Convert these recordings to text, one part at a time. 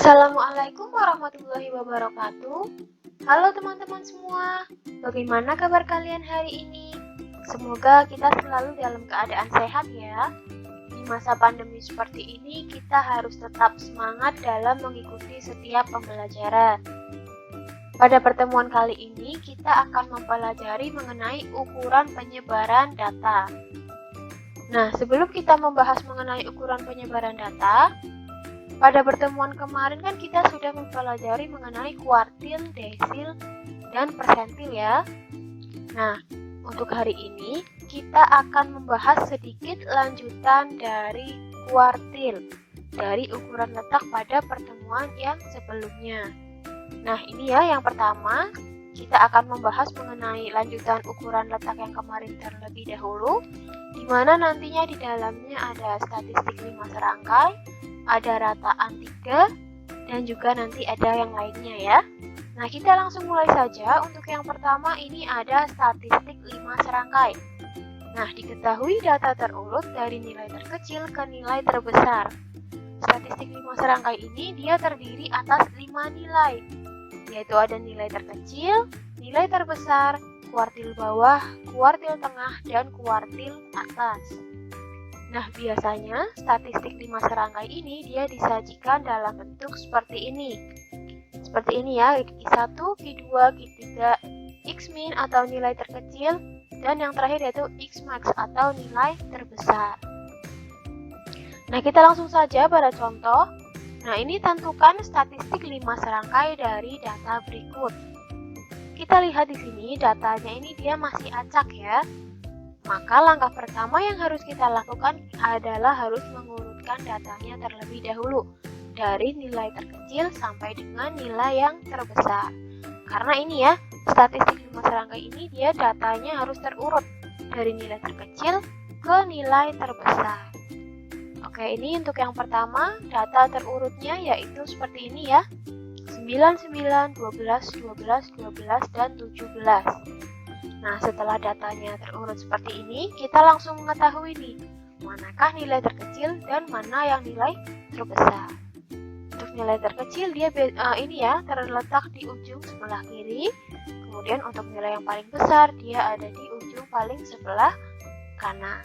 Assalamualaikum warahmatullahi wabarakatuh. Halo teman-teman semua, bagaimana kabar kalian hari ini? Semoga kita selalu dalam keadaan sehat ya. Di masa pandemi seperti ini, kita harus tetap semangat dalam mengikuti setiap pembelajaran. Pada pertemuan kali ini, kita akan mempelajari mengenai ukuran penyebaran data. Nah, sebelum kita membahas mengenai ukuran penyebaran data, pada pertemuan kemarin kan kita sudah mempelajari mengenai kuartil, desil, dan persentil ya. Nah, untuk hari ini kita akan membahas sedikit lanjutan dari kuartil, dari ukuran letak pada pertemuan yang sebelumnya. Nah, ini ya yang pertama, kita akan membahas mengenai lanjutan ukuran letak yang kemarin terlebih dahulu, di mana nantinya di dalamnya ada statistik 5 serangkai, ada rataan 3, dan juga nanti ada yang lainnya ya. Nah, kita langsung mulai saja. Untuk yang pertama ini ada statistik 5 serangkai. Nah, diketahui data terurut dari nilai terkecil ke nilai terbesar. Statistik 5 serangkai ini dia terdiri atas 5 nilai, yaitu ada nilai terkecil, nilai terbesar, kuartil bawah, kuartil tengah, dan kuartil atas. Nah, biasanya statistik 5 serangkai ini dia disajikan dalam bentuk seperti ini. Seperti ini ya, Q1, Q2, Q3, X-min atau nilai terkecil, dan yang terakhir yaitu X-max atau nilai terbesar. Nah, kita langsung saja pada contoh. Nah, ini tentukan statistik 5 serangkai dari data berikut. Kita lihat di sini datanya ini dia masih acak ya. Maka langkah pertama yang harus kita lakukan adalah harus mengurutkan datanya terlebih dahulu dari nilai terkecil sampai dengan nilai yang terbesar. Karena ini ya, statistik 5 serangkai ini dia datanya harus terurut dari nilai terkecil ke nilai terbesar. Oke, ini untuk yang pertama, data terurutnya yaitu seperti ini ya. 9, 9, 12, 12, 12, dan 17. Nah, setelah datanya terurut seperti ini, kita langsung mengetahui nih, manakah nilai terkecil dan mana yang nilai terbesar. Untuk nilai terkecil, dia ini ya, terletak di ujung sebelah kiri. Kemudian untuk nilai yang paling besar, dia ada di ujung paling sebelah kanan.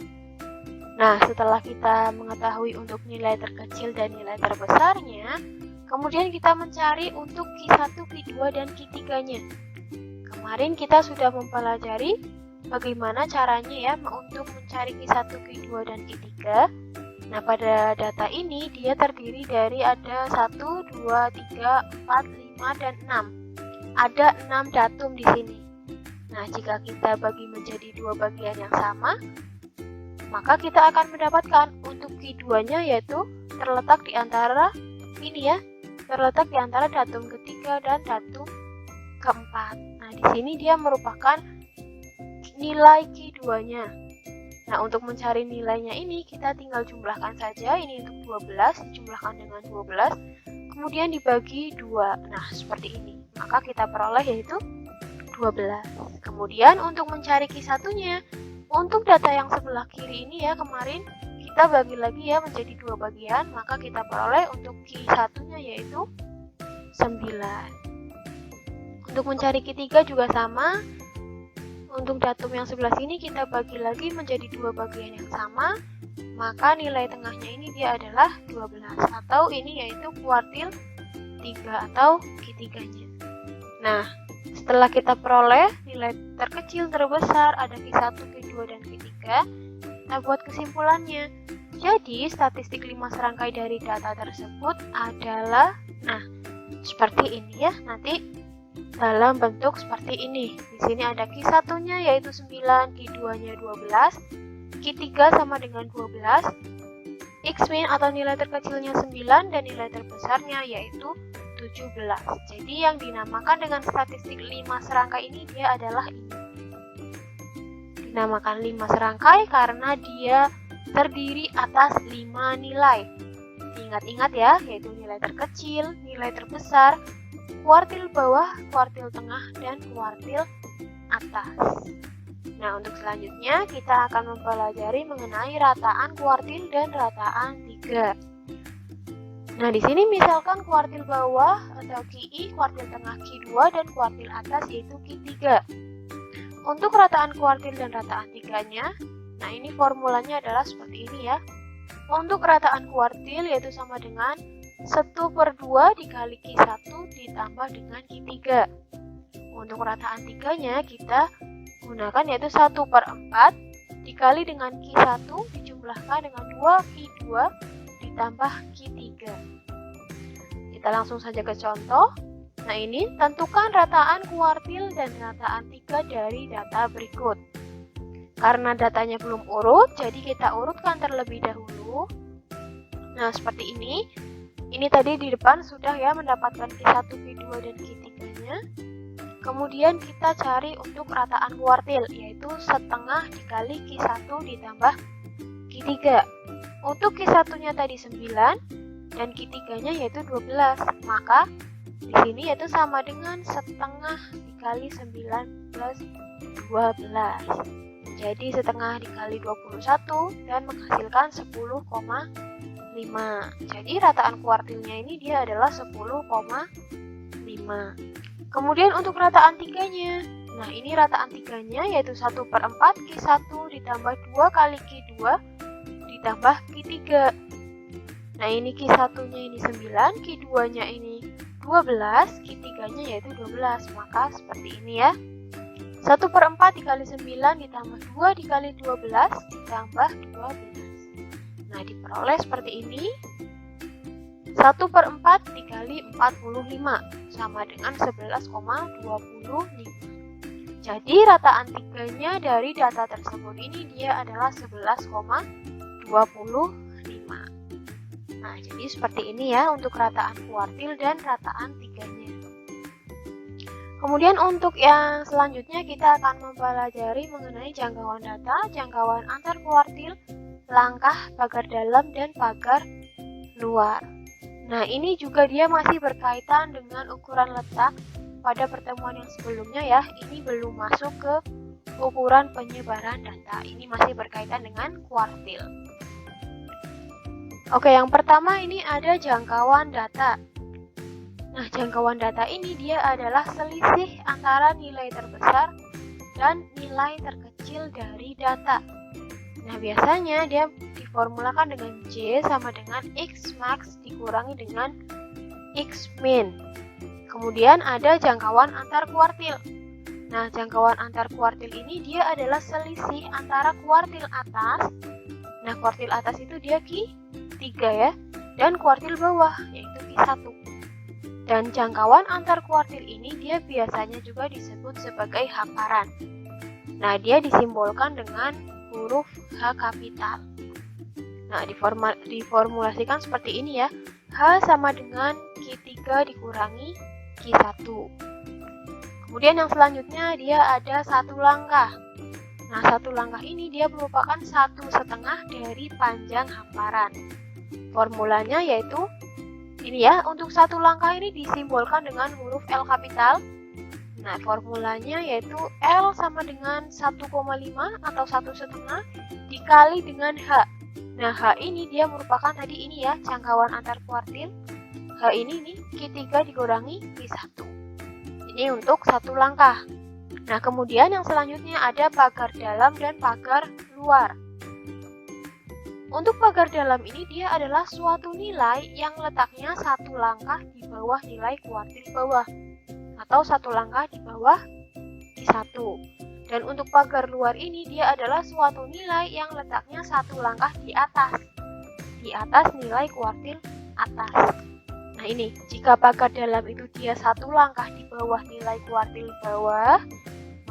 Nah, setelah kita mengetahui untuk nilai terkecil dan nilai terbesarnya, kemudian kita mencari untuk Q1, Q2, dan Q3-nya. Kemarin kita sudah mempelajari bagaimana caranya ya untuk mencari Q1, Q2, dan Q3. Nah, pada data ini dia terdiri dari ada 1, 2, 3, 4, 5, dan 6. Ada 6 datum di sini. Nah, jika kita bagi menjadi dua bagian yang sama, maka kita akan mendapatkan untuk Q2-nya yaitu terletak di antara ini ya, terletak di antara datum ketiga dan datum keempat. Nah, di sini dia merupakan nilai Q2-nya. Nah, untuk mencari nilainya ini kita tinggal jumlahkan saja. Ini untuk 12 dijumlahkan dengan 12, kemudian dibagi 2. Nah, seperti ini. Maka kita peroleh yaitu 12. Kemudian untuk mencari Q1-nya, untuk data yang sebelah kiri ini ya, kemarin kita bagi lagi ya menjadi dua bagian, maka kita peroleh untuk Q1-nya yaitu 9. Untuk mencari Q3 juga sama. Untuk datum yang sebelah sini kita bagi lagi menjadi dua bagian yang sama, maka nilai tengahnya ini dia adalah 12, atau ini yaitu kuartil 3 atau Q3-nya. Nah, setelah kita peroleh nilai terkecil terbesar ada Q1, Q2, dan Q3, kita buat kesimpulannya. Jadi, statistik 5 serangkai dari data tersebut adalah, nah, seperti ini ya, nanti dalam bentuk seperti ini. Di sini ada Q1-nya yaitu 9, Q2-nya 12, Q3 sama dengan 12, X-min atau nilai terkecilnya 9, dan nilai terbesarnya yaitu 17. Jadi yang dinamakan dengan statistik 5 serangkai ini dia adalah ini. Dinamakan 5 serangkai karena dia terdiri atas 5 nilai. Ingat-ingat ya, yaitu nilai terkecil, nilai terbesar, kuartil bawah, kuartil tengah, dan kuartil atas. Nah, untuk selanjutnya kita akan mempelajari mengenai rataan kuartil dan rataan 3. Nah, di sini misalkan kuartil bawah atau QI, kuartil tengah Q2, dan kuartil atas yaitu Q3. Untuk rataan kuartil dan rataan tiganya, nah ini formulanya adalah seperti ini ya. Untuk rataan kuartil yaitu sama dengan 1/2 dikali Q1 ditambah dengan Q3. Untuk rataan tiganya kita gunakan yaitu 1/4 dikali dengan Q1 dijumlahkan dengan 2Q2 ditambah Q3. Kita langsung saja ke contoh. Nah, ini tentukan rataan kuartil dan rataan tiga dari data berikut. Karena datanya belum urut, jadi kita urutkan terlebih dahulu. Nah, seperti ini. Ini tadi di depan sudah ya mendapatkan Q1, Q2, dan Q3-nya. Kemudian kita cari untuk rataan kuartil, yaitu setengah dikali Q1 ditambah Q3. Untuk Q1-nya tadi 9 dan Q3-nya yaitu 12. Maka di sini yaitu sama dengan setengah dikali 9 plus 12. Jadi setengah dikali 21 dan menghasilkan 10,5. Jadi rataan kuartilnya ini dia adalah 10,5. Kemudian untuk rataan tiganya. Nah, ini rataan tiganya yaitu 1/4 Q1 ditambah 2 kali Q2 ditambah Q3. Nah, ini Q1-nya ini 9, Q2-nya ini 12, Q3-nya yaitu 12. Maka seperti ini ya. 1/4 dikali 9 ditambah 2 dikali 12 ditambah 12. Nah, diperoleh seperti ini. 1/4 dikali 45 sama dengan 11,25. Jadi rataan tiganya dari data tersebut ini dia adalah 11,25. Nah, jadi seperti ini ya untuk rataan kuartil dan rataan tiganya. Kemudian untuk yang selanjutnya kita akan mempelajari mengenai jangkauan data, jangkauan antar kuartil, langkah, pagar dalam, dan pagar luar. Nah, ini juga dia masih berkaitan dengan ukuran letak. Pada pertemuan yang sebelumnya ya, ini belum masuk ke ukuran penyebaran data. Ini masih berkaitan dengan kuartil. Oke, yang pertama ini ada jangkauan data. Nah, jangkauan data ini dia adalah selisih antara nilai terbesar dan nilai terkecil dari data. Nah, biasanya dia diformulakan dengan J sama dengan X max dikurangi dengan X min. Kemudian ada jangkauan antar kuartil. Nah, jangkauan antar kuartil ini dia adalah selisih antara kuartil atas. Nah, kuartil atas itu dia Q3 ya, dan kuartil bawah yaitu Q1. Dan jangkauan antar kuartil ini dia biasanya juga disebut sebagai hamparan. Nah, dia disimbolkan dengan huruf H kapital. Nah, diformulasikan seperti ini ya. H sama dengan Q3 dikurangi Q1. Kemudian yang selanjutnya dia ada satu langkah. Nah, satu langkah ini dia merupakan 1/2 dari panjang hamparan. Formulanya yaitu ini ya, untuk satu langkah ini disimbolkan dengan huruf L kapital. Nah, formulanya yaitu L sama dengan 1,5 atau 1/2 dikali dengan H. Nah, H ini dia merupakan tadi ini ya, jangkauan antar kuartil. H ini nih, Q3 dikurangi Q1. Ini untuk satu langkah. Nah, kemudian yang selanjutnya ada pagar dalam dan pagar luar. Untuk pagar dalam ini dia adalah suatu nilai yang letaknya satu langkah di bawah nilai kuartil bawah atau satu langkah di bawah Q1. Dan untuk pagar luar ini dia adalah suatu nilai yang letaknya satu langkah di atas nilai kuartil atas. Nah, ini jika pagar dalam itu dia satu langkah di bawah nilai kuartil bawah,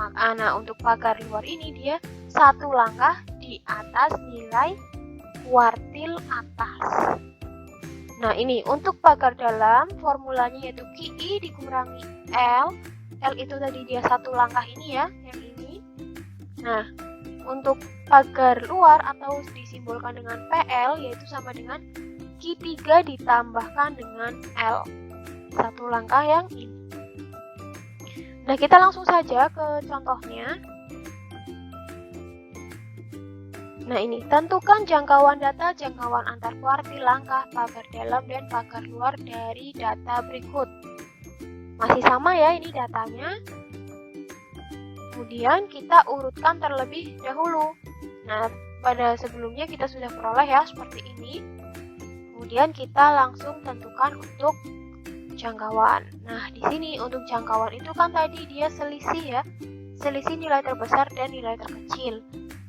maka untuk pagar luar ini dia satu langkah di atas nilai kuartil atas. Nah, ini untuk pagar dalam formulanya yaitu QI dikurangi L. L itu tadi dia satu langkah ini ya, yang ini. Nah, untuk pagar luar atau disimbolkan dengan PL yaitu sama dengan Q3 ditambahkan dengan L. Satu langkah yang ini. Nah, kita langsung saja ke contohnya. Nah ini, tentukan jangkauan data, jangkauan antar kuartil, langkah, pagar dalam, dan pagar luar dari data berikut. Masih sama ya ini datanya. Kemudian kita urutkan terlebih dahulu. Nah, pada sebelumnya kita sudah peroleh ya seperti ini. Kemudian kita langsung tentukan untuk jangkauan. Nah, di sini untuk jangkauan itu kan tadi dia selisih ya. Selisih nilai terbesar dan nilai terkecil.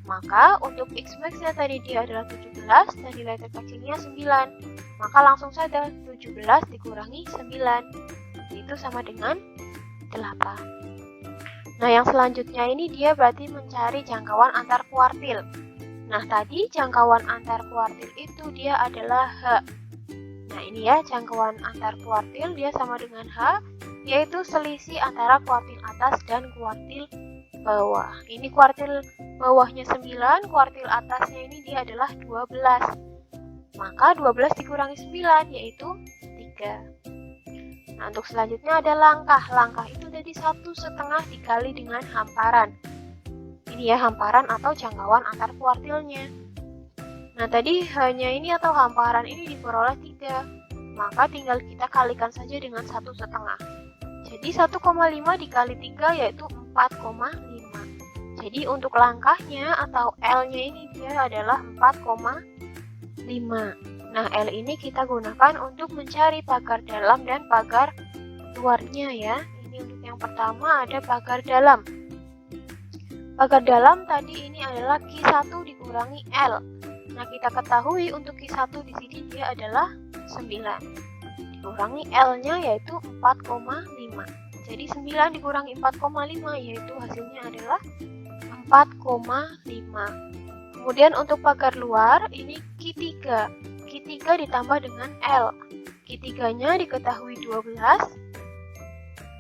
Maka untuk X max-nya tadi dia adalah 17 dan nilai terkecilnya 9. Maka langsung saja 17 dikurangi 9. Itu sama dengan 8. Nah, yang selanjutnya ini dia berarti mencari jangkauan antar kuartil. Nah, tadi jangkauan antar kuartil itu dia adalah H. Nah, ini ya jangkauan antar kuartil dia sama dengan H, yaitu selisih antara kuartil atas dan kuartil bawah. Ini kuartil bawahnya 9, kuartil atasnya ini dia adalah 12. Maka 12 dikurangi 9 yaitu 3. Nah, untuk selanjutnya ada langkah. Langkah itu jadi 1,5 dikali dengan hamparan. Ini ya hamparan atau jangkauan antar kuartilnya. Nah, tadi hanya ini atau hamparan ini diperoleh 3. Maka tinggal kita kalikan saja dengan 1,5. Jadi 1,5 dikali 3 yaitu 4,5. Jadi untuk langkahnya atau L-nya ini dia adalah 4,5. Nah, L ini kita gunakan untuk mencari pagar dalam dan pagar luarnya ya. Ini untuk yang pertama ada pagar dalam. Pagar dalam tadi ini adalah Q1 dikurangi L. Nah, kita ketahui untuk Q1 di sini dia adalah 9. Dikurangi L-nya yaitu 4,5. Jadi 9 dikurangi 4,5 yaitu hasilnya adalah 4,5. Kemudian untuk pagar luar ini Q3. Q3 ditambah dengan L. Q3-nya diketahui 12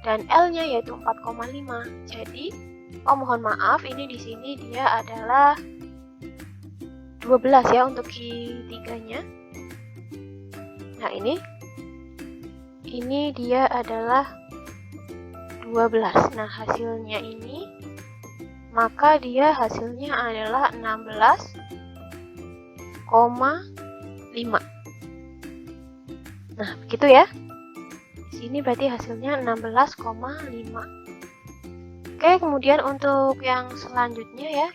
dan L-nya yaitu 4,5. Jadi, mohon maaf ini di sini dia adalah 12 ya untuk Q3-nya. Nah, ini dia adalah 12. Nah, hasilnya ini maka dia hasilnya adalah 16,5. Nah, begitu ya. Di sini berarti hasilnya 16,5. Oke, kemudian untuk yang selanjutnya ya.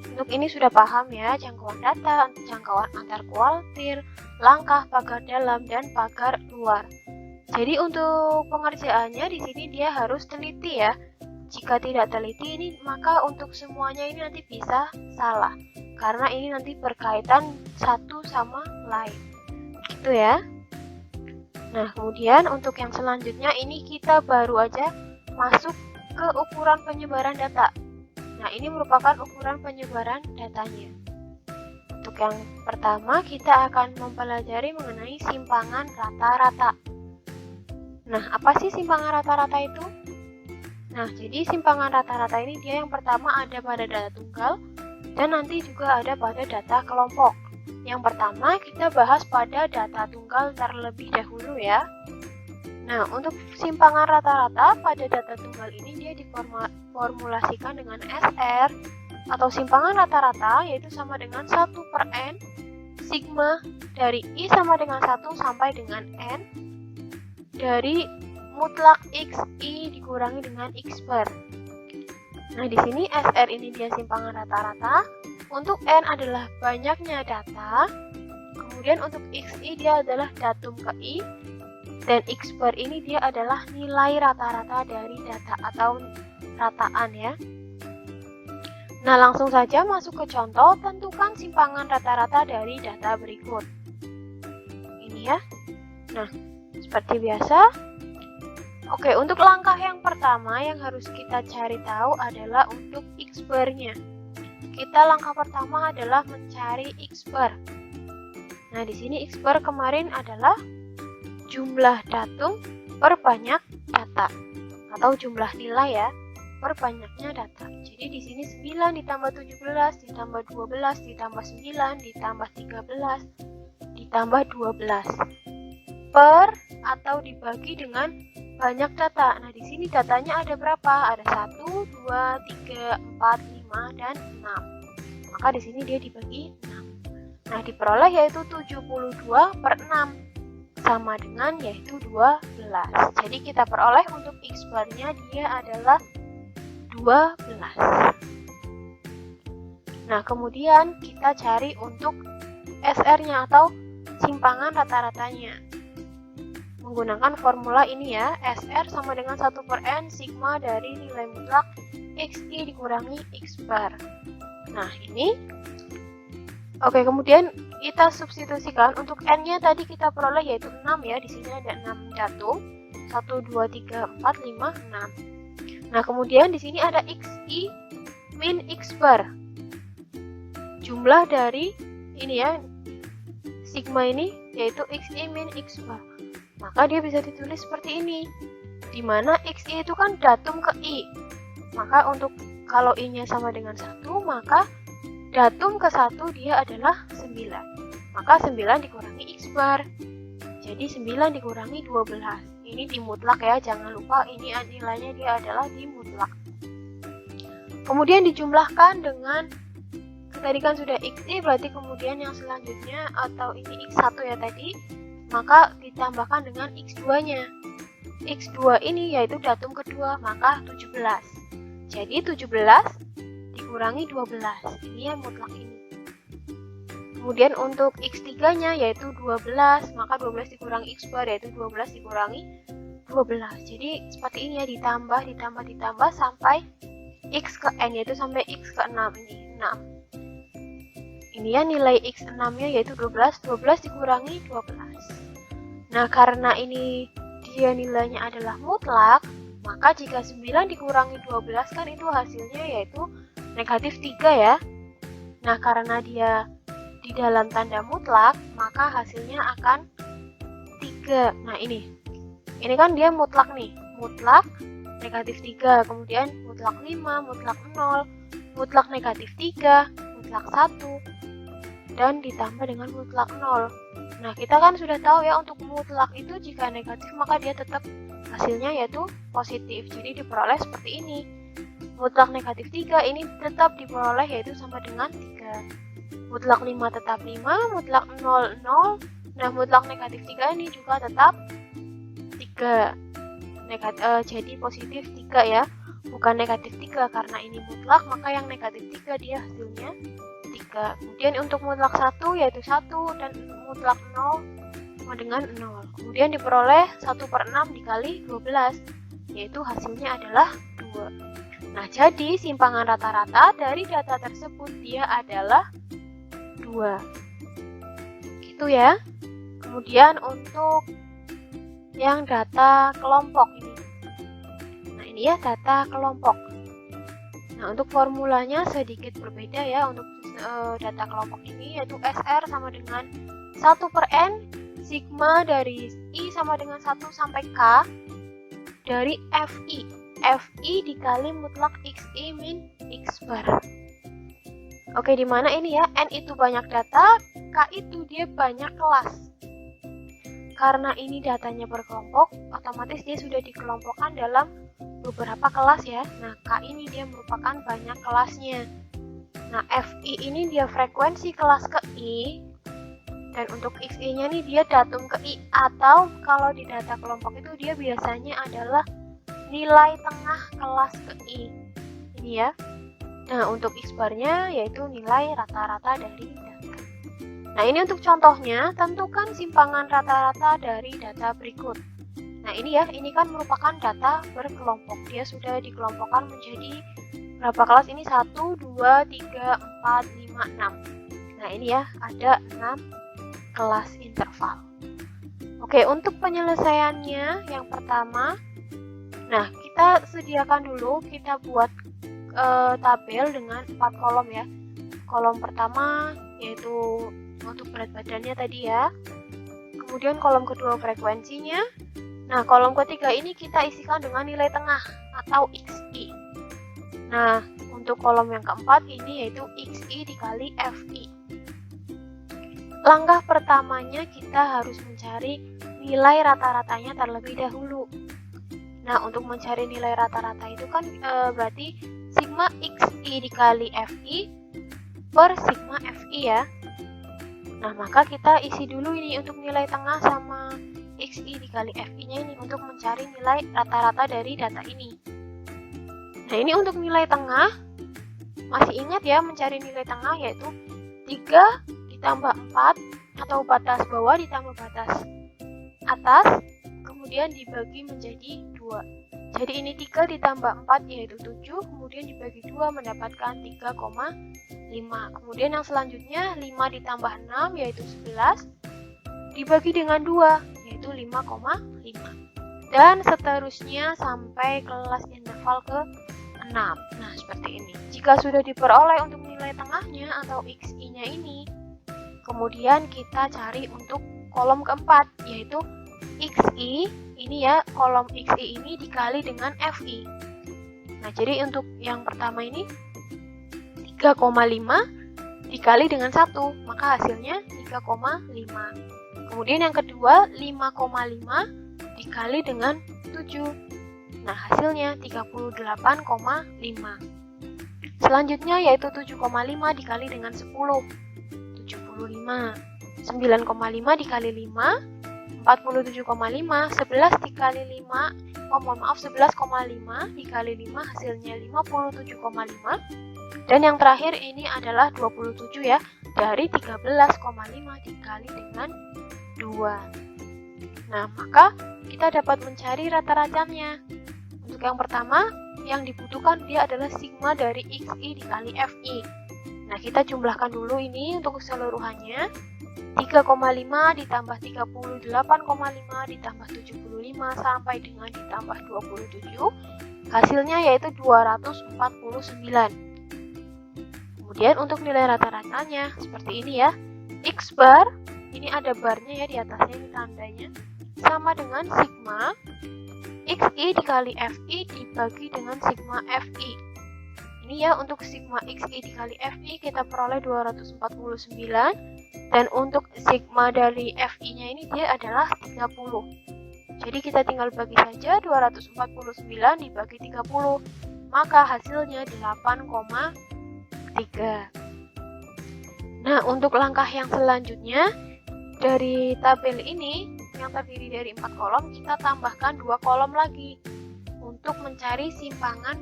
Untuk ini sudah paham ya, jangkauan data, jangkauan antar kuartil, langkah, pagar dalam, dan pagar luar. Jadi untuk pengerjaannya di sini dia harus teliti ya. Jika tidak teliti ini, maka untuk semuanya ini nanti bisa salah. Karena ini nanti berkaitan satu sama lain. Gitu ya. Nah, kemudian untuk yang selanjutnya ini kita baru aja masuk ke ukuran penyebaran data. Nah, ini merupakan ukuran penyebaran datanya. Untuk yang pertama, kita akan mempelajari mengenai simpangan rata-rata. Nah, apa sih simpangan rata-rata itu? Nah, jadi simpangan rata-rata ini dia yang pertama ada pada data tunggal dan nanti juga ada pada data kelompok. Yang pertama kita bahas pada data tunggal terlebih dahulu ya. Nah, untuk simpangan rata-rata pada data tunggal ini dia diformulasikan dengan SR atau simpangan rata-rata yaitu sama dengan 1/N sigma dari I sama dengan 1 sampai dengan N dari mutlak XI dikurangi dengan X per. Nah, di sini SR ini dia simpangan rata-rata. Untuk N adalah banyaknya data. Kemudian untuk XI dia adalah datum ke I. Dan X per ini dia adalah nilai rata-rata dari data atau rataan ya. Nah, langsung saja masuk ke contoh. Tentukan simpangan rata-rata dari data berikut. Ini ya. Nah, seperti biasa. Oke, untuk langkah yang pertama yang harus kita cari tahu adalah untuk X per-nya. Kita langkah pertama adalah mencari X per. Nah, di sini X per kemarin adalah jumlah datum per banyak data atau jumlah nilai ya per banyaknya data. Jadi di sini 9 ditambah 17 ditambah 12 ditambah 9 ditambah 13 ditambah 12 per atau dibagi dengan banyak data. Nah, di sini datanya ada berapa? Ada 1, 2, 3, 4, 5, dan 6. maka di sini dia dibagi 6. Nah, diperoleh yaitu 72/6 sama dengan yaitu 12. Jadi kita peroleh untuk X barnya dia adalah 12. Nah, kemudian kita cari untuk SR-nya atau simpangan rata-ratanya. Menggunakan formula ini ya, SR sama dengan 1/n sigma dari nilai mutlak XI dikurangi X bar. Nah, ini. Oke, kemudian kita substitusikan untuk N-nya tadi kita peroleh yaitu 6 ya. Di sini ada 6 datum. 1, 2, 3, 4, 5, 6. Nah, kemudian di sini ada XI min X bar. Jumlah dari ini ya, sigma ini yaitu XI min X bar. Maka dia bisa ditulis seperti ini. Dimana XI itu kan datum ke I. Maka untuk kalau I-nya sama dengan 1, maka datum ke 1 dia adalah 9. Maka 9 dikurangi X bar. Jadi 9 dikurangi 12. Ini di mutlak ya, jangan lupa ini nilainya dia adalah di mutlak. Kemudian dijumlahkan dengan, tadi kan sudah XI, berarti kemudian yang selanjutnya atau ini X1 ya tadi, maka ditambahkan dengan X2-nya. X2 ini yaitu datum kedua, maka 17. Jadi 17 dikurangi 12, ini yang mutlak ini. Kemudian untuk X3-nya yaitu 12, maka 12 dikurangi X bar yaitu 12 dikurangi 12. Jadi seperti ini ya, ditambah sampai X ke N yaitu sampai X ke 6 ini, 6. Ini ya nilai X6-nya yaitu 12, 12 dikurangi 12. Nah, karena ini dia nilainya adalah mutlak, maka jika 9 dikurangi 12 kan itu hasilnya yaitu negatif 3 ya. Nah, karena dia di dalam tanda mutlak, maka hasilnya akan 3. Nah, ini kan dia mutlak nih. Mutlak negatif 3, kemudian mutlak 5, mutlak 0, mutlak negatif 3, mutlak 1, dan ditambah dengan mutlak 0. Nah, kita kan sudah tahu ya untuk mutlak itu jika negatif maka dia tetap hasilnya yaitu positif. Jadi diperoleh seperti ini. Mutlak negatif 3 ini tetap diperoleh yaitu sama dengan 3. Mutlak 5 tetap 5, mutlak 0, 0. Nah, mutlak negatif 3 ini juga tetap 3. Jadi positif 3 ya, bukan negatif 3 karena ini mutlak, maka yang negatif 3 dia hasilnya 3. Kemudian untuk mutlak 1 yaitu 1 dan mutlak 0 sama dengan 0. Kemudian diperoleh 1/6 dikali 12 yaitu hasilnya adalah 2. Nah, jadi simpangan rata-rata dari data tersebut dia adalah 2. Gitu ya. Kemudian untuk yang data kelompok ini. Nah, ini ya data kelompok. Nah, untuk formulanya sedikit berbeda ya untuk data kelompok ini, yaitu SR sama dengan 1/n sigma dari I sama dengan 1 sampai K dari FI dikali mutlak XI min X bar. Oke, di mana ini ya, N itu banyak data, K itu dia banyak kelas. Karena ini datanya berkelompok, otomatis dia sudah dikelompokkan dalam beberapa kelas ya. Nah, K ini dia merupakan banyak kelasnya. Nah, FI ini dia frekuensi kelas ke I, dan untuk XI-nya nih dia datum ke I, atau kalau di data kelompok itu dia biasanya adalah nilai tengah kelas ke I. Ini ya. Nah, untuk X barnya yaitu nilai rata-rata dari data. Nah, ini untuk contohnya, tentukan simpangan rata-rata dari data berikut. Nah, ini ya, ini kan merupakan data berkelompok. Dia sudah dikelompokkan menjadi berapa kelas ini? 1, 2, 3, 4, 5, 6. Nah, ini ya, ada 6 kelas interval. Oke, untuk penyelesaiannya yang pertama, nah, kita sediakan dulu, kita buat tabel dengan 4 kolom ya. Kolom pertama yaitu untuk berat badannya tadi ya. Kemudian kolom kedua frekuensinya. Nah, kolom ketiga ini kita isikan dengan nilai tengah atau XI. Nah, untuk kolom yang keempat ini yaitu XI dikali FI. Langkah pertamanya kita harus mencari nilai rata-ratanya terlebih dahulu. Nah, untuk mencari nilai rata-rata itu kan berarti sigma XI dikali FI per sigma Fi ya. Nah, maka kita isi dulu ini untuk nilai tengah sama Xi dikali Fi-nya ini untuk mencari nilai rata-rata dari data ini. Nah, ini untuk nilai tengah, masih ingat ya mencari nilai tengah yaitu 3 ditambah 4 atau batas bawah ditambah batas atas, kemudian dibagi menjadi 2. Jadi ini 3 ditambah 4 yaitu 7, kemudian dibagi 2 mendapatkan 3,5. Kemudian yang selanjutnya 5 ditambah 6 yaitu 11, dibagi dengan 2 yaitu 5,5. Dan seterusnya sampai kelas interval ke-6. Nah, seperti ini. Jika sudah diperoleh untuk nilai tengahnya atau Xi-nya ini, kemudian kita cari untuk kolom keempat yaitu Xi. Ini ya, kolom Xi ini dikali dengan Fi. Nah, jadi untuk yang pertama ini 3,5 dikali dengan 1, maka hasilnya 3,5. Kemudian yang kedua 5,5 dikali dengan 7. Nah, hasilnya 38,5. Selanjutnya yaitu 7,5 dikali dengan 10. 75. 9,5 dikali 5. 47,5, 11 dikali 5, 11,5 dikali 5 hasilnya 57,5. Dan yang terakhir ini adalah 27 ya, dari 13,5 dikali dengan 2. Nah, maka kita dapat mencari rata-ratanya. Untuk yang pertama, yang dibutuhkan dia adalah sigma dari Xi dikali Fi. Nah, kita jumlahkan dulu ini untuk keseluruhannya. 3,5 ditambah 38,5 ditambah 75 sampai dengan ditambah 27, hasilnya yaitu 249. Kemudian untuk nilai rata-ratanya seperti ini ya. X bar, ini ada barnya ya di atasnya, ini tandanya, sama dengan sigma Xi dikali Fi dibagi dengan sigma Fi. Ini ya, untuk sigma Xi dikali Fi kita peroleh 249. Dan untuk sigma dari Fi-nya ini dia adalah 30. Jadi kita tinggal bagi saja 249 dibagi 30. Maka hasilnya 8,3. Nah, untuk langkah yang selanjutnya, dari tabel ini yang terdiri dari 4 kolom, kita tambahkan 2 kolom lagi untuk mencari simpangan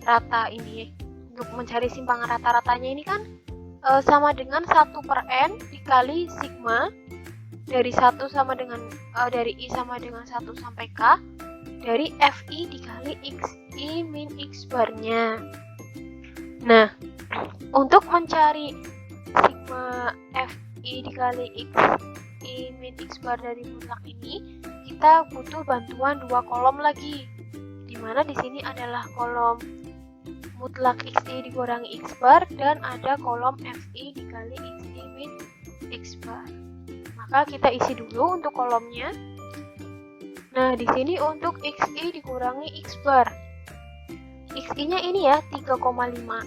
rata ini. Untuk mencari simpangan rata-ratanya ini kan sama dengan 1/n dikali sigma dari 1 sama dengan dari I sama dengan 1 sampai K dari Fi dikali Xi min X barnya. Nah, untuk mencari sigma Fi dikali Xi min X bar dari mutlak ini, kita butuh bantuan 2 kolom lagi, dimana di sini adalah kolom mutlak Xi dikurangi X bar dan ada kolom Fi dikali Xi min X bar. Maka kita isi dulu untuk kolomnya. Nah, di sini untuk Xi dikurangi X bar. Xi-nya ini ya 3,5.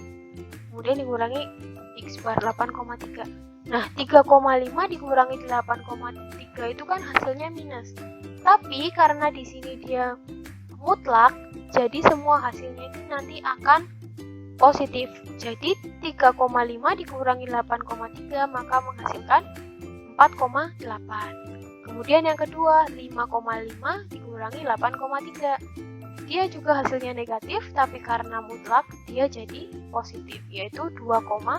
Kemudian dikurangi X bar 8,3. Nah, 3,5 dikurangi 8,3 itu kan hasilnya minus. Tapi karena di sini dia mutlak, jadi semua hasilnya itu nanti akan positif. Jadi 3,5 dikurangi 8,3 maka menghasilkan 4,8. Kemudian yang kedua 5,5 dikurangi 8,3. Dia juga hasilnya negatif, tapi karena mutlak dia jadi positif, yaitu 2,8.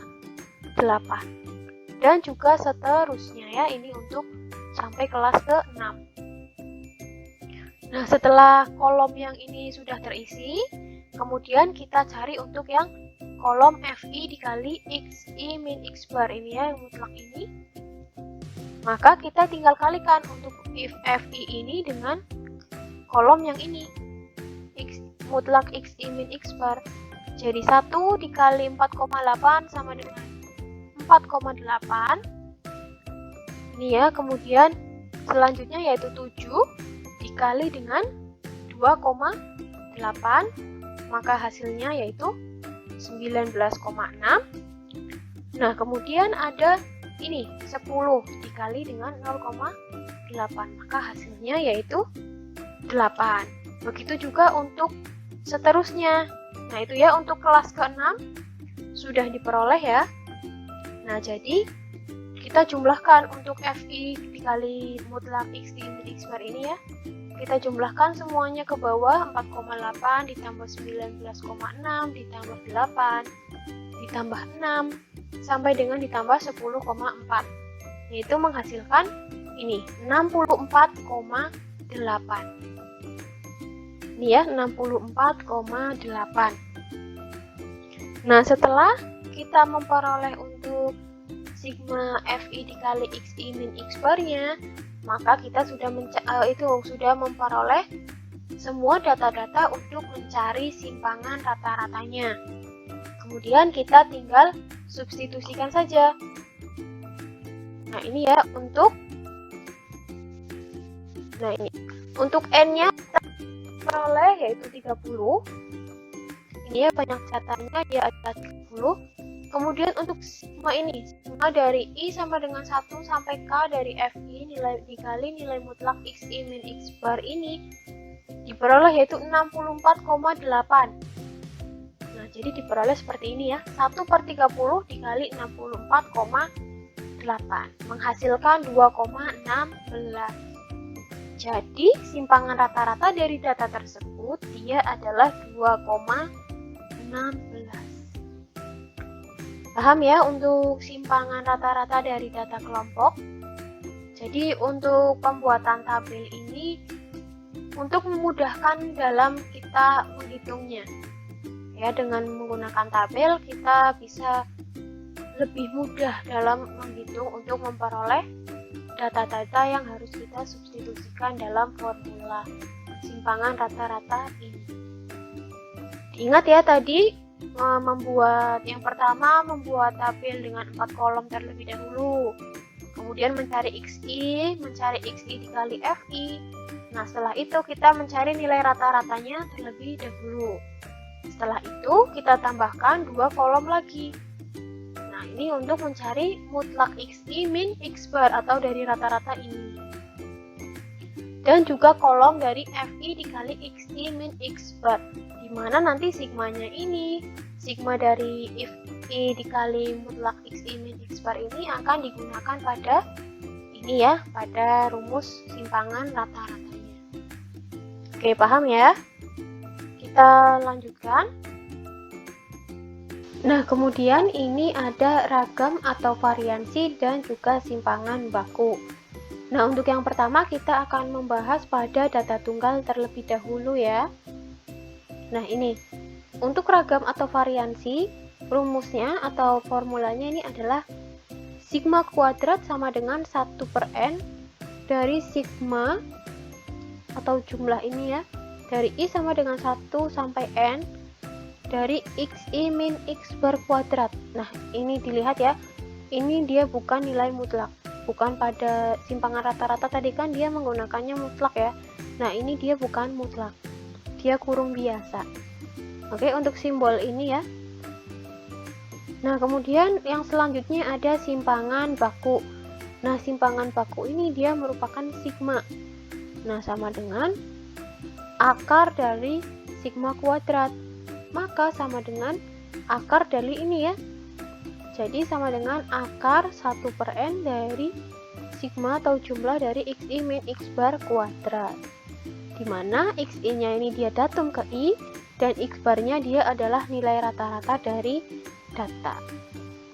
Dan juga seterusnya ya, ini untuk sampai kelas ke-6. Nah, setelah kolom yang ini sudah terisi, kemudian kita cari untuk yang kolom Fi dikali Xi min X bar ini ya, yang mutlak ini. Maka kita tinggal kalikan untuk if Fi ini dengan kolom yang ini, mutlak Xi min X bar. Jadi 1 dikali 4,8 sama dengan 4,8. Ini ya, kemudian selanjutnya yaitu 7 dikali dengan 2,8, maka hasilnya yaitu 19,6. Nah, kemudian ada ini 10 dikali dengan 0,8, maka hasilnya yaitu 8. Begitu juga untuk seterusnya. Nah, itu ya untuk kelas ke-6 sudah diperoleh ya. Nah, jadi kita jumlahkan untuk FI dikali mutlak X min X bar ini ya. Kita jumlahkan semuanya ke bawah, 4,8 ditambah 19,6 ditambah 8 ditambah 6 sampai dengan ditambah 10,4. Yaitu menghasilkan ini 64,8. Ini ya 64,8. Nah, setelah kita memperoleh untuk sigma FI dikali XI min X barnya, maka kita sudah memperoleh semua data-data untuk mencari simpangan rata-ratanya. Kemudian kita tinggal substitusikan saja. Nah, ini ya untuk N-nya kita peroleh yaitu 30. Ini ya banyak catatannya, dia ada 30. Kemudian untuk sigma ini, sigma dari I sama dengan 1 sampai K dari FI dikali nilai mutlak XI min X bar ini diperoleh yaitu 64,8. Nah, jadi diperoleh seperti ini ya, 1/30 dikali 64,8 menghasilkan 2,16. Jadi simpangan rata-rata dari data tersebut dia adalah 2,16. Paham ya untuk simpangan rata-rata dari data kelompok? Jadi untuk pembuatan tabel ini untuk memudahkan dalam kita menghitungnya. Ya, dengan menggunakan tabel kita bisa lebih mudah dalam menghitung untuk memperoleh data-data yang harus kita substitusikan dalam formula simpangan rata-rata ini. Ingat ya tadi yang pertama membuat tabel dengan 4 kolom terlebih dahulu, kemudian mencari XI dikali FI. Nah, setelah itu kita mencari nilai rata-ratanya terlebih dahulu. Setelah itu kita tambahkan 2 kolom lagi. Nah, ini untuk mencari mutlak XI min X bar atau dari rata-rata ini. Dan juga kolom dari FI dikali XI min X bar, di mana nanti sigmanya ini, sigma dari FI dikali mutlak XI min X bar ini akan digunakan pada ini ya, pada rumus simpangan rata-ratanya. Oke, paham ya? Kita lanjutkan. Nah, kemudian ini ada ragam atau variansi dan juga simpangan baku. Nah, untuk yang pertama kita akan membahas pada data tunggal terlebih dahulu ya. Nah, ini untuk ragam atau variansi, rumusnya atau formulanya ini adalah sigma kuadrat sama dengan 1/n dari sigma atau jumlah ini ya, dari I sama dengan 1 sampai N dari XI min X bar kuadrat. Nah, ini dilihat ya, ini dia bukan nilai mutlak, bukan pada simpangan rata-rata tadi kan dia menggunakannya mutlak ya. Nah, ini dia bukan mutlak, dia kurung biasa. Oke, untuk simbol ini ya. Nah, kemudian yang selanjutnya ada simpangan baku. Nah, simpangan baku ini dia merupakan sigma. Nah, sama dengan akar dari sigma kuadrat, maka sama dengan akar dari ini ya. Jadi sama dengan akar 1/n dari sigma atau jumlah dari XI min X bar kuadrat, dimana XI nya ini dia datum ke I dan X barnya dia adalah nilai rata-rata dari data.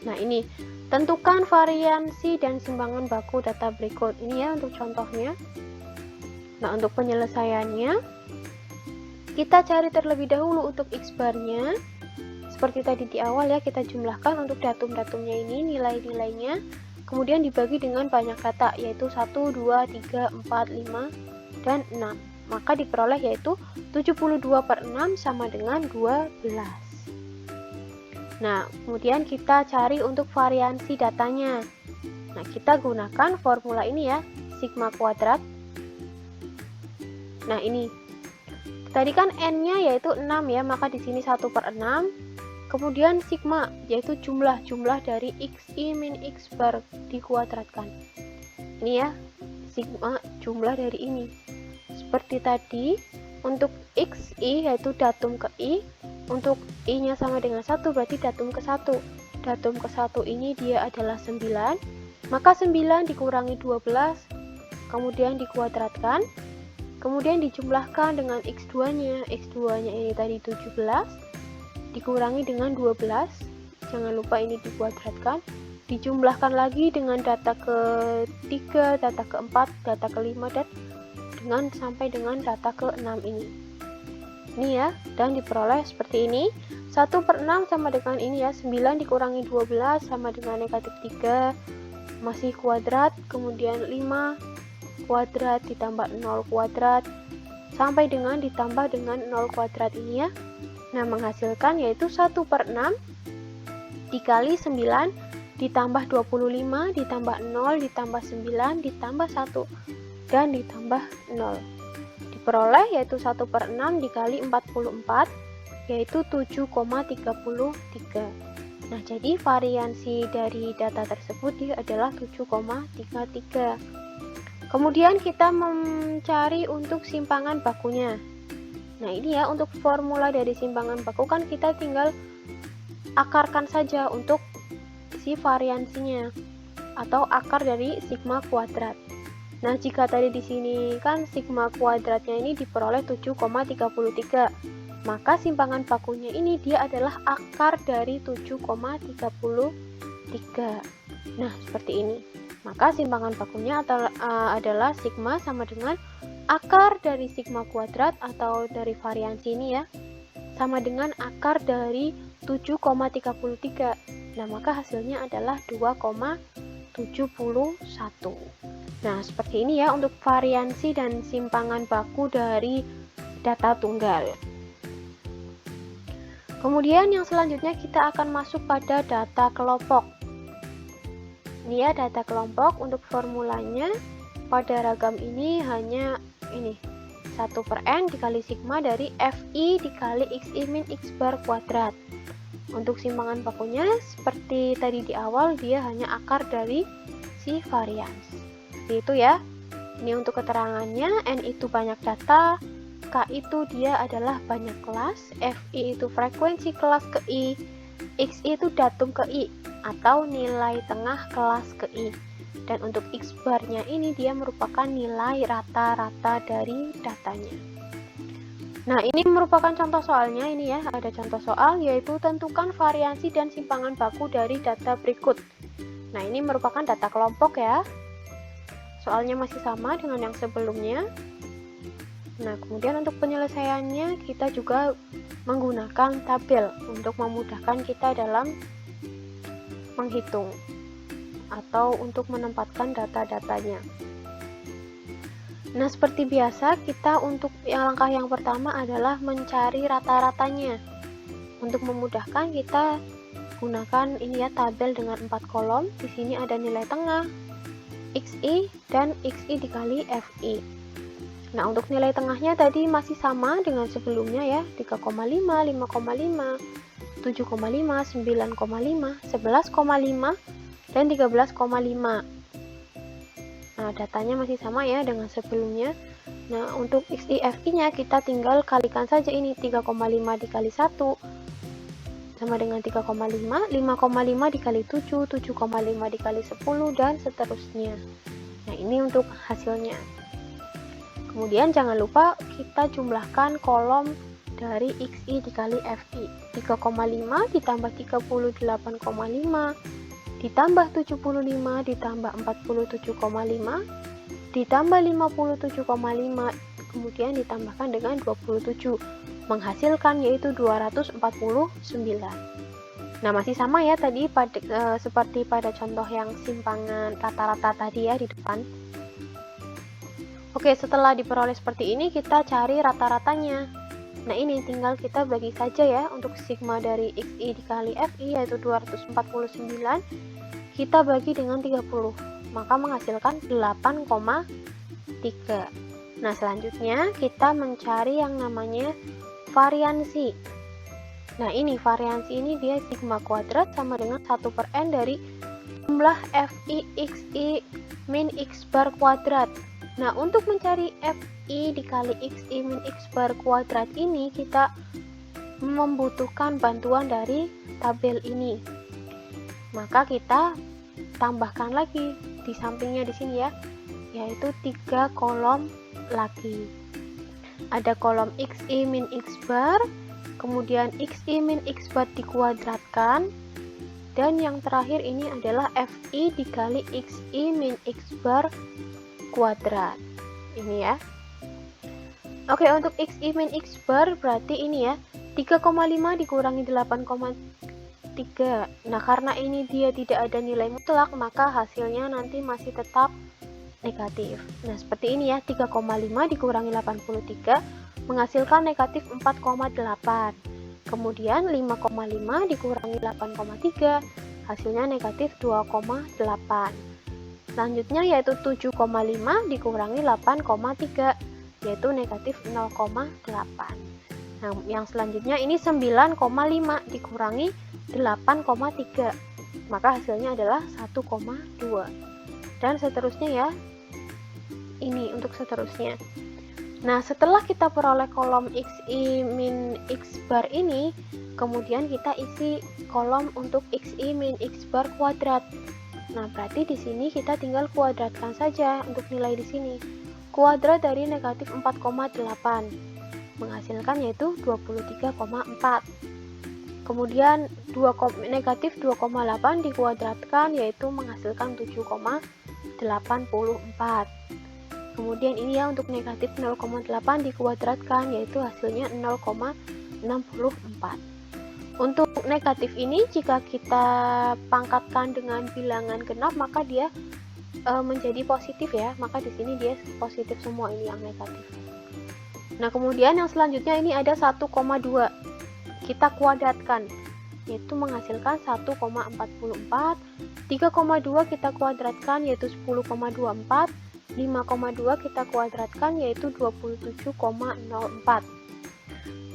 Nah, ini tentukan variansi dan simpangan baku data berikut ini ya untuk contohnya. Nah, untuk penyelesaiannya kita cari terlebih dahulu untuk X barnya. Seperti tadi di awal ya, kita jumlahkan untuk datum-datumnya ini, nilai-nilainya, kemudian dibagi dengan banyak data, yaitu 1, 2, 3, 4, 5, dan 6. Maka diperoleh yaitu 72/6 sama dengan 12. Nah, kemudian kita cari untuk variansi datanya. Nah, kita gunakan formula ini ya, sigma kuadrat. Nah, ini tadi kan N-nya yaitu 6 ya, maka di sini 1/6. Kemudian sigma yaitu jumlah dari XI min X bar dikuadratkan. Ini ya, sigma jumlah dari ini. Seperti tadi, untuk XI yaitu datum ke I, untuk I-nya sama dengan 1 berarti datum ke 1. datum ke-1 ini dia adalah 9, maka 9 dikurangi 12, kemudian dikuadratkan, kemudian dijumlahkan dengan X2-nya. X2-nya ini tadi 17, dikurangi dengan 12, jangan lupa ini dikuadratkan, dijumlahkan lagi dengan data ke-3, data ke-4, data ke-5, dan sampai dengan data ke-6 ini. Ini ya, dan diperoleh seperti ini. 1/6 sama dengan ini ya, 9 dikurangi 12 sama dengan -3, masih kuadrat, kemudian 5 kuadrat ditambah 0 kuadrat, sampai dengan ditambah dengan 0 kuadrat ini ya. Nah, menghasilkan yaitu 1/6 dikali 9 ditambah 25 ditambah 0 ditambah 9 ditambah 1 dan ditambah 0. Diperoleh yaitu 1/6 dikali 44, yaitu 7,33. Nah, jadi variansi dari data tersebut dia adalah 7,33. Kemudian kita mencari untuk simpangan bakunya. Nah, ini ya, untuk formula dari simpangan baku kan kita tinggal akarkan saja untuk si variansinya atau akar dari sigma kuadrat. Nah, jika tadi di sini kan sigma kuadratnya ini diperoleh 7,33, maka simpangan bakunya ini dia adalah akar dari 7,33. Nah, seperti ini. Maka simpangan bakunya adalah sigma sama dengan akar dari sigma kuadrat atau dari variansi ini ya, sama dengan akar dari 7,33. Nah, maka hasilnya adalah 2,71. Nah, seperti ini ya untuk variansi dan simpangan baku dari data tunggal. Kemudian yang selanjutnya kita akan masuk pada data kelompok. Ini ya data kelompok. Untuk formulanya pada ragam ini hanya ini 1/n dikali sigma dari Fi dikali Xi min X bar kuadrat. Untuk simpangan bakunya seperti tadi di awal, dia hanya akar dari si varians. Itu ya. Ini untuk keterangannya, N itu banyak data, K itu dia adalah banyak kelas, Fi itu frekuensi kelas ke I, Xi itu datum ke I atau nilai tengah kelas ke I. Dan untuk X barnya ini dia merupakan nilai rata-rata dari datanya. Nah, ini merupakan contoh soalnya. Ini ya, ada contoh soal yaitu tentukan variansi dan simpangan baku dari data berikut. Nah, ini merupakan data kelompok ya. Soalnya masih sama dengan yang sebelumnya. Nah, kemudian untuk penyelesaiannya kita juga menggunakan tabel untuk memudahkan kita dalam menghitung atau untuk menempatkan data-datanya. Nah, seperti biasa kita untuk langkah yang pertama adalah mencari rata-ratanya. Untuk memudahkan kita gunakan ini ya tabel dengan 4 kolom. Di sini ada nilai tengah, Xi dan Xi dikali Fi. Nah, untuk nilai tengahnya tadi masih sama dengan sebelumnya ya, 3,5, 5,5, 7,5, 9,5, 11,5, dan 13,5. Nah, datanya masih sama ya dengan sebelumnya. Nah, untuk Xi Fi nya kita tinggal kalikan saja ini, 3,5 dikali 1 sama dengan 3,5, 5,5 dikali 7, 7,5 dikali 10, dan seterusnya. Nah, ini untuk hasilnya. Kemudian jangan lupa kita jumlahkan kolom dari Xi dikali Fi. 3,5 ditambah 38,5 ditambah 75 ditambah 47,5 ditambah 57,5 kemudian ditambahkan dengan 27 menghasilkan yaitu 249. Nah, masih sama ya tadi seperti pada contoh yang simpangan rata-rata tadi ya di depan. Oke, setelah diperoleh seperti ini kita cari rata-ratanya. Nah, ini tinggal kita bagi saja ya untuk sigma dari Xi dikali Fi yaitu 249 kita bagi dengan 30, maka menghasilkan 8,3. Nah, selanjutnya kita mencari yang namanya variansi. Nah, ini variansi ini dia sigma kuadrat sama dengan 1/n dari jumlah Fi Xi min X bar kuadrat. Nah, untuk mencari Fi dikali Xi min X bar kuadrat ini kita membutuhkan bantuan dari tabel ini. maka kita tambahkan lagi di sampingnya di sini ya, yaitu 3 kolom lagi. Ada kolom xi min x bar, kemudian xi min x bar dikuadratkan, dan yang terakhir ini adalah fi dikali xi min x bar kuadrat. Ini ya. Oke, untuk xi min x bar berarti ini ya, 3,5 dikurangi 8,3. Nah, karena ini dia tidak ada nilai mutlak, maka hasilnya nanti masih tetap negatif. Nah, seperti ini ya, 3,5 dikurangi 83 menghasilkan negatif 4,8. Kemudian 5,5 dikurangi 8,3 hasilnya negatif 2,8. Selanjutnya yaitu 7,5 dikurangi 8,3 yaitu negatif 0,8. Nah, yang selanjutnya ini 9,5 dikurangi 8,3 maka hasilnya adalah 1,2. Dan seterusnya ya, ini untuk seterusnya. Nah, setelah kita peroleh kolom xi min x bar ini, kemudian kita isi kolom untuk xi min x bar kuadrat. Nah, berarti di sini kita tinggal kuadratkan saja untuk nilai di sini. Kuadrat dari negatif 4,8 menghasilkan yaitu 23,4. Kemudian negatif 2,8 dikuadratkan yaitu menghasilkan 7,84. Kemudian ini ya untuk negatif 0,8 dikuadratkan yaitu hasilnya 0,64. Untuk negatif ini jika kita pangkatkan dengan bilangan genap maka dia menjadi positif ya, maka di sini dia positif semua ini yang negatif. Nah, kemudian yang selanjutnya ini ada 1,2 kita kuadratkan yaitu menghasilkan 1,44. 3,2 kita kuadratkan yaitu 10,24. 5,2 kita kuadratkan yaitu 27,04.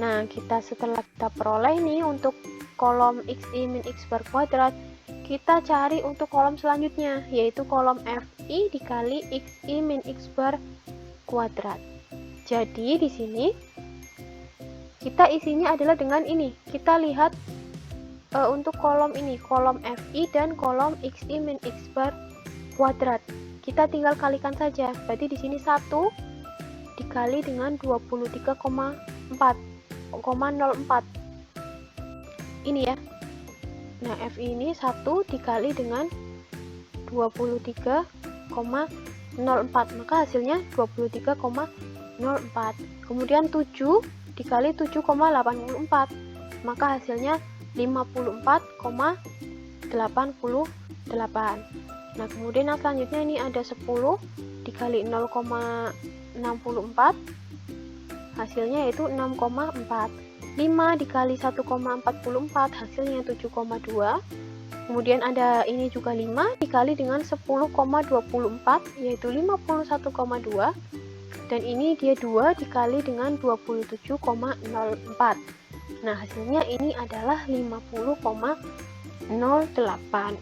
Nah, setelah kita peroleh nih untuk kolom xi min x bar kuadrat, kita cari untuk kolom selanjutnya yaitu kolom fi dikali xi min x bar kuadrat. Jadi di sini kita isinya adalah dengan ini. Kita lihat untuk kolom ini, kolom fi dan kolom xi min x bar kuadrat. Kita tinggal kalikan saja. Berarti di sini 1 dikali dengan 23,04. Ini ya. Nah, fi ini 1 dikali dengan 23,04. Maka hasilnya 23,04. Kemudian 7 dikali 7,84. Maka hasilnya 54,88. Nah, kemudian yang selanjutnya ini ada 10 dikali 0,64 hasilnya yaitu 6,4. 5 dikali 1,44 hasilnya 7,2. Kemudian ada ini juga 5 dikali dengan 10,24 yaitu 51,2. Dan ini dia 2 dikali dengan 27,04. Nah, hasilnya ini adalah 50,08.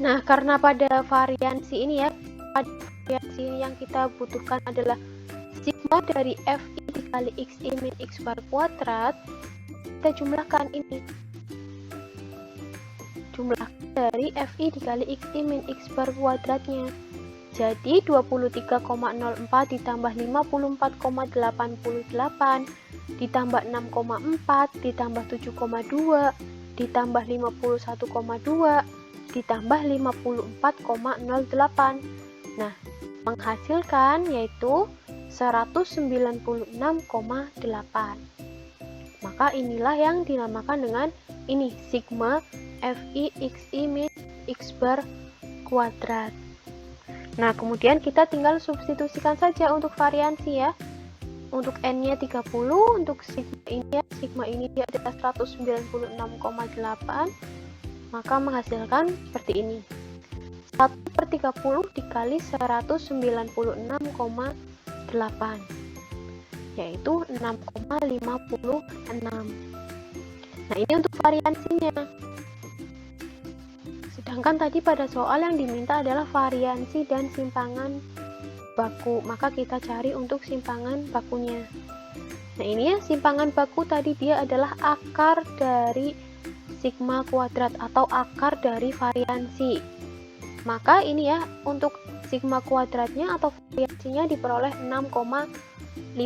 Nah, karena pada variansi ini ya, pada variansi ini yang kita butuhkan adalah sigma dari fi dikali xi min x bar kuadrat, kita jumlahkan ini. Jumlah dari fi dikali xi min x bar kuadratnya. Jadi 23,04 ditambah 54,88 ditambah 6,4 ditambah 7,2 ditambah 51,2 ditambah 54,08. Nah, menghasilkan yaitu 196,8. Maka inilah yang dinamakan dengan ini sigma fi xi min x bar kuadrat. Nah, kemudian kita tinggal substitusikan saja untuk variansi ya. Untuk n-nya 30, untuk sigma ini dia adalah 196,8. Maka menghasilkan seperti ini. 1/30 dikali 196,8 yaitu 6,56. Nah, ini untuk variansinya. Sedangkan tadi pada soal yang diminta adalah variansi dan simpangan baku, maka kita cari untuk simpangan bakunya. Nah, ini ya simpangan baku tadi dia adalah akar dari sigma kuadrat atau akar dari variansi. Maka ini ya, untuk sigma kuadratnya atau variansinya diperoleh 6,56.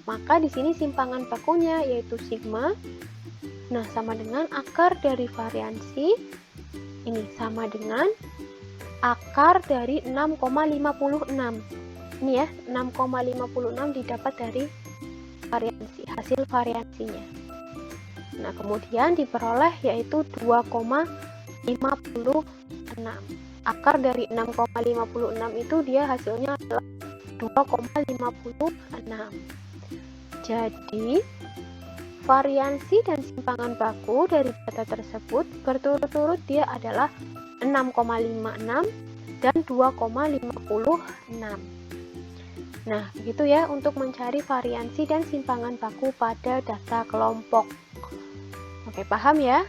Maka di sini simpangan bakunya yaitu sigma. Nah, sama dengan akar dari variansi ini sama dengan akar dari 6,56. Ini ya, 6,56 didapat dari variansi, hasil variansinya. Nah, kemudian diperoleh yaitu 2,56. Akar dari 6,56 itu dia hasilnya adalah 2,56. Jadi, variansi dan simpangan baku dari data tersebut berturut-turut dia adalah 6,56 dan 2,56. Nah, begitu ya untuk mencari variansi dan simpangan baku pada data kelompok. Oke, paham ya?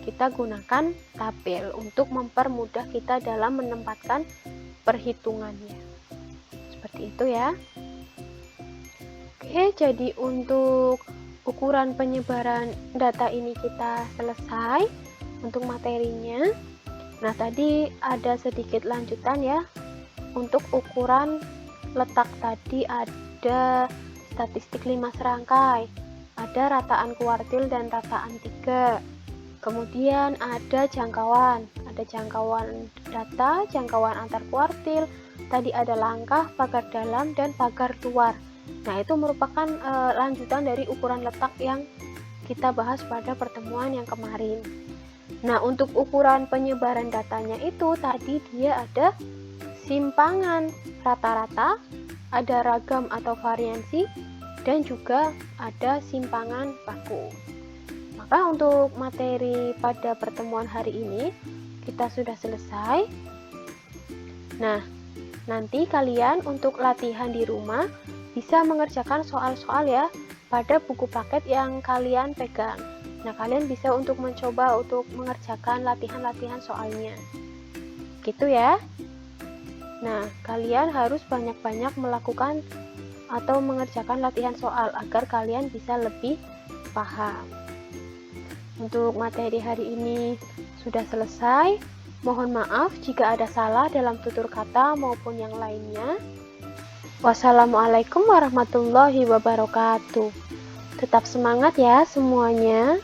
Kita gunakan tabel untuk mempermudah kita dalam menempatkan perhitungannya. Seperti itu ya. Oke, jadi untuk ukuran penyebaran data ini kita selesai untuk materinya. Nah, tadi ada sedikit lanjutan ya. Untuk ukuran letak tadi ada statistik 5 serangkai, ada rataan kuartil dan rataan 3. Kemudian ada jangkauan data, jangkauan antar kuartil, tadi ada langkah, pagar dalam, dan pagar luar. Nah, itu merupakan lanjutan dari ukuran letak yang kita bahas pada pertemuan yang kemarin. Nah, untuk ukuran penyebaran datanya itu tadi dia ada simpangan rata-rata, ada ragam atau variansi, dan juga ada simpangan baku. Maka untuk materi pada pertemuan hari ini kita sudah selesai. Nah, nanti kalian untuk latihan di rumah bisa mengerjakan soal-soal ya pada buku paket yang kalian pegang. Nah, kalian bisa untuk mencoba untuk mengerjakan latihan-latihan soalnya. Gitu ya. Nah, kalian harus banyak-banyak melakukan atau mengerjakan latihan soal agar kalian bisa lebih paham. Untuk materi hari ini sudah selesai. Mohon maaf jika ada salah dalam tutur kata maupun yang lainnya. Wassalamualaikum warahmatullahi wabarakatuh. Tetap semangat ya semuanya.